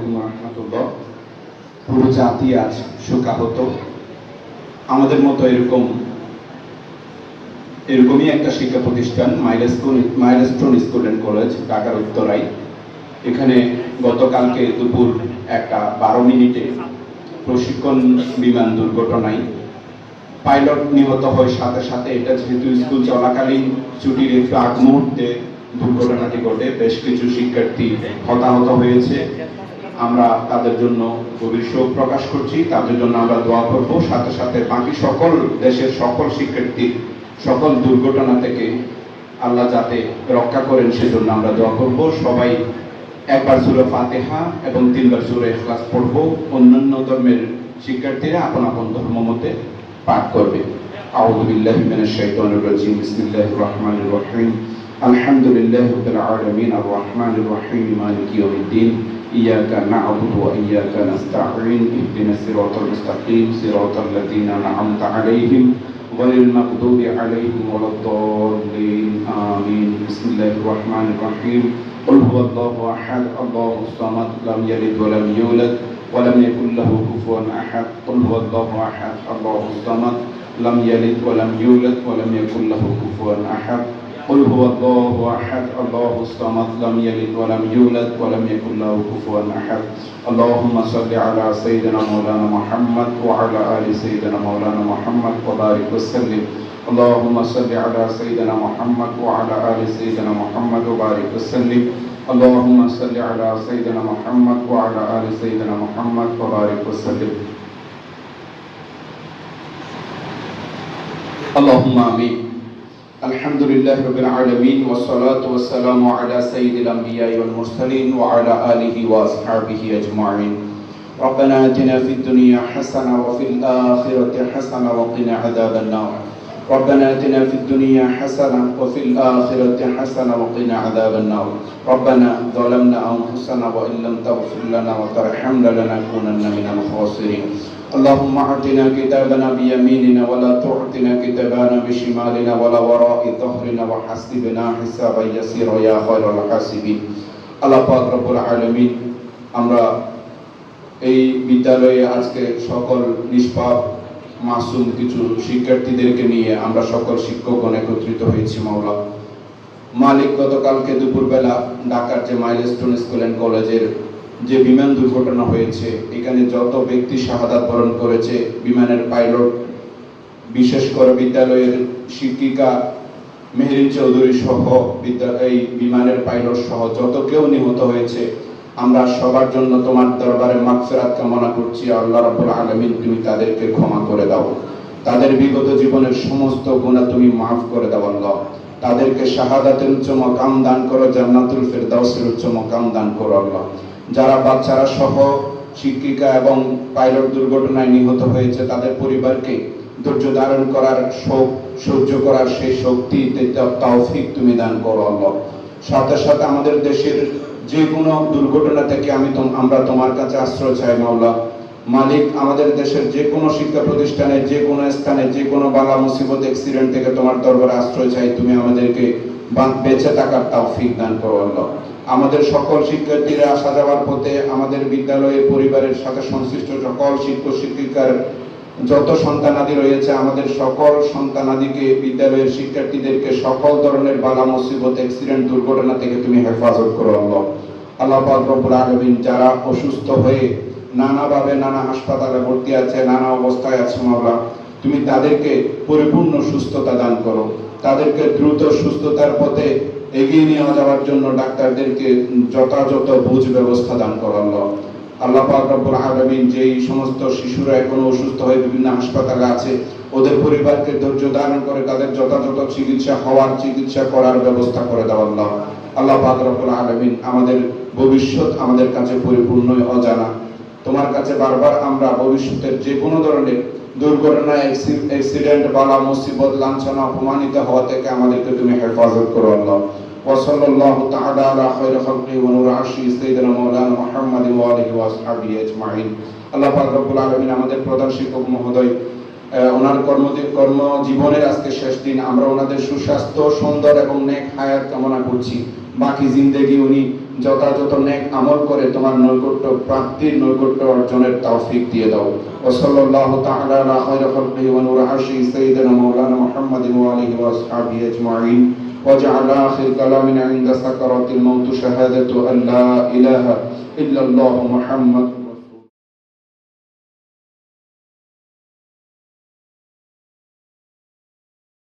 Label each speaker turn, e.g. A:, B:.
A: আলাইকুম রহমতুল্লাহ। পুরো জাতি আজ শোকাহত। আমাদের মতো এরকমই একটা শিক্ষা প্রতিষ্ঠান মাইলস্টোন স্কুল অ্যান্ড কলেজ, ঢাকার উত্তরায়। এখানে গতকালকে দুপুর 1:12 প্রশিক্ষণ বিমান দুর্ঘটনায় পাইলট নিহত হয়। সাথে সাথে এটা যেহেতু স্কুল চলাকালীন ছুটির একটু আগ মুহূর্তে দুর্ঘটনাটি ঘটে, বেশ কিছু শিক্ষার্থী হতাহত হয়েছে। আমরা তাদের জন্য গভীর শোক প্রকাশ করছি, তাদের জন্য আমরা দোয়া করব। সাথে সাথে বাকি সকল দেশের সকল শিক্ষার্থী সকল দুর্ঘটনা থেকে আল্লাহ যাতে রক্ষা করেন সেজন্য আমরা দোয়া করব। সবাই একবার সূরা ফাতিহা এবং 3 বার সূরা ইখলাস পড়ব। অন্যান্য ধর্মের শিক্ষার্থীরা আপন আপন ধর্ম মতে পাঠ করবে। আউযু বিল্লাহি মিনাশ শাইতানির রাজিম। বিসমিল্লাহির রাহমানির রাহিম। আলহামদুলিল্লাহি রাব্বিল আলামিন আর রাহমানির রাহিম মালিকি ইয়াউমিদ্দিন। ইয়াকা না'বুদু ওয়া ইয়াকা নাস্তাঈন। ইহদিনাস সিরাতাল মুস্তাকিম সিরাতাল লাযীনা আন'আমতা আলাইহিম গায়রিল মাগদুবি আলাইহিম ওয়ালাদ-দাল্লিন। আমিন। বিসমিল্লাহির রাহমানির রাহিম। قل هو الله أحد الله الصمد لم يلد ولم يولد ولم يكن له كفوا أحد. قل هو الله أحد الله الصمد لم يلد ولم يولد ولم يكن له كفوا أحد. قل هو الله أحد الله الصمد لم يلد ولم يولد ولم يكن له كفوا أحد. اللهم صل على سيدنا مولانا محمد وعلى آل سيدنا مولانا محمد وبارك وسلم. اللهم صل على سيدنا محمد وعلى آل سيدنا محمد وبارك وسلم. اللهم صل على سيدنا محمد وعلى آل سيدنا محمد وبارك وسلم. اللهم آمين. الحمد لله رب العالمين والصلاة والسلام على سيد الأنبياء والمرسلين وعلى آله وأصحابه أجمعين. ربنا آتنا في الدنيا حسنة وفي الآخرة حسنة وقنا عذاب النار. ربنا آتنا في الدنيا حسنة وفي الآخرة حسنة وقنا عذاب النار. ربنا ظلمنا أنفسنا وإن لم تغفر لنا وترحمنا لنكونن من الخاسرين. اللهم أعطنا كتابنا بيميننا ولا تعطنا كتابنا بشمالنا ولا وراء ظهرنا وحسبنا حسابا يسيرا يا خير الحاسبين. আল্লাহ পাক রব্বুল আলামিন, আমরা এই বিদ্যালয়ে আজকে সকল নিষ্পাপ মাসুম কিছু শিক্ষার্থীদেরকে নিয়ে আমরা সকল শিক্ষকগণ একত্রিত হয়েছি। মাওলা মালিক, গতকালকে দুপুরবেলা ঢাকার যে মাইলস্টোন স্কুল অ্যান্ড কলেজের যে বিমান দুর্ঘটনা হয়েছে, এখানে যত ব্যক্তি শাহাদাত বরণ করেছে, বিমানের পাইলট, বিশেষ করে বিদ্যালয়ের শিক্ষিকা মেহরিন চৌধুরী সহ এই বিমানের পাইলট সহ যত কেউ নিহত হয়েছে, আমরা সবার জন্য তোমার দরবারে মাগফিরাত কামনা করছি। আল্লাহ রাব্বুল আলামিন, তুমি তাদেরকে ক্ষমা করে দাও, তাদের বিগত জীবনের সমস্ত গুনাহ তুমি মাফ করে দাও। আল্লাহ তাদেরকে শাহাদাতের উচ্চ মাকাম দান করো, জান্নাতুল ফেরদাউসের উচ্চ মাকাম দান করো। আল্লাহ যারা বাচ্চারা সহ শিক্ষিকা এবং পাইলট দুর্ঘটনায় নিহত হয়েছে, তাদের পরিবারকে ধৈর্য ধারণ করার, শোক সহ্য করার সেই শক্তি তৌফিক তুমি দান করো। আল্লাহ সাথে সাথে আমাদের দেশের যে কোনো দুর্ঘটনা থেকে আমরা তোমার কাছে আশ্রয় চাই। মাওলা মালিক, আমাদের দেশের যে কোনো শিক্ষা প্রতিষ্ঠানে, যে কোনো স্থানে, যে কোনো বালা মুসিবত অ্যাক্সিডেন্ট থেকে তোমার দরবারে আশ্রয় চাই। তুমি আমাদেরকে বেঁচে থাকার তৌফিক দান করো। আল্লাহ আমাদের সকল শিক্ষার্থীরা আসা যাওয়ার পথে আমাদের বিদ্যালয়ের পরিবারের সাথে সংশ্লিষ্ট সকল শিক্ষক শিক্ষিকার যত সন্তানাদি রয়েছে, আমাদের সকল সন্তানাদিকে, বিদ্যালয়ের শিক্ষার্থীদেরকে সকল ধরনের বালা মুসিবত অ্যাক্সিডেন্ট দুর্ঘটনা থেকে তুমি হেফাজত করো। আল্লাহ পাক রব্বুল আলামিন, যারা অসুস্থ হয়ে নানাভাবে নানা হাসপাতালে ভর্তি আছে, নানা অবস্থায় আছে, মাওলা তুমি তাদেরকে পরিপূর্ণ সুস্থতা দান করো, তাদেরকে দ্রুত সুস্থতার পথে এগিয়ে নিয়ে যাওয়ার জন্য ডাক্তারদেরকে যথাযথ বুঝ ব্যবস্থা দান করো। আল্লাহ পাক রব্বুল আলামিন, যেই সমস্ত শিশুরা এখনো অসুস্থ হয়ে বিভিন্ন হাসপাতালে আছে, ওদের পরিবারকে ধৈর্য ধারণ করে তাদের যথাযথ চিকিৎসা করার ব্যবস্থা করে দাও। আল্লাহ পাক রব্বুল আলামিন, আমাদের ভবিষ্যৎ আমাদের কাছে পরিপূর্ণ অজানা। তোমার কাছে বারবার আমরা ভবিষ্যতের যে কোনো ধরনের দুর্ঘটনা, অ্যাক্সিডেন্ট, বালা মুসিবত, লাঞ্ছনা, অপমানিত হওয়া থেকে আমাদেরকে তুমি হেফাজত করো। আল্লাহ ওয়াসাল্লাল্লাহু তাআলা আলা খায়রি খালকি ওয়া নূরি আরশি সাইয়্যিদিনা মাওলানা মুহাম্মাদ ওয়া আলিহি ওয়া আসহাবিহি আজমাইন। আল্লাহ পাক রব্বুল আলামিন, আমাদের প্রধান শিক্ষক মহোদয়, ওনার কর্মজীবনের আজকে শেষ দিন, আমরা ওনাদের সুস্বাস্থ্য, সুন্দর এবং নেক হায়াত কামনা করছি। বাকি জিন্দেগি উনি যথাযথ নেক আমল করে তোমার নৈকট্য প্রাপ্তির নৈকট্য অর্জনের তৌফিক দিয়ে দাও। ওয়া সাল্লাল্লাহু তাআলা আলা খায়রি খালকিহি ওয়া নূরি আরশি সাইয়্যিদিনা মাওলানা মুহাম্মাদিন ওয়া আলিহি ওয়া আসহাবিহি আজমাইন ওয়া জাআলা আখির কালামিনা ইনদা সাকারাতিল মাউত শাহাদাতু আল্লা ইলাহা ইল্লাল্লাহু মুহাম্মাদুর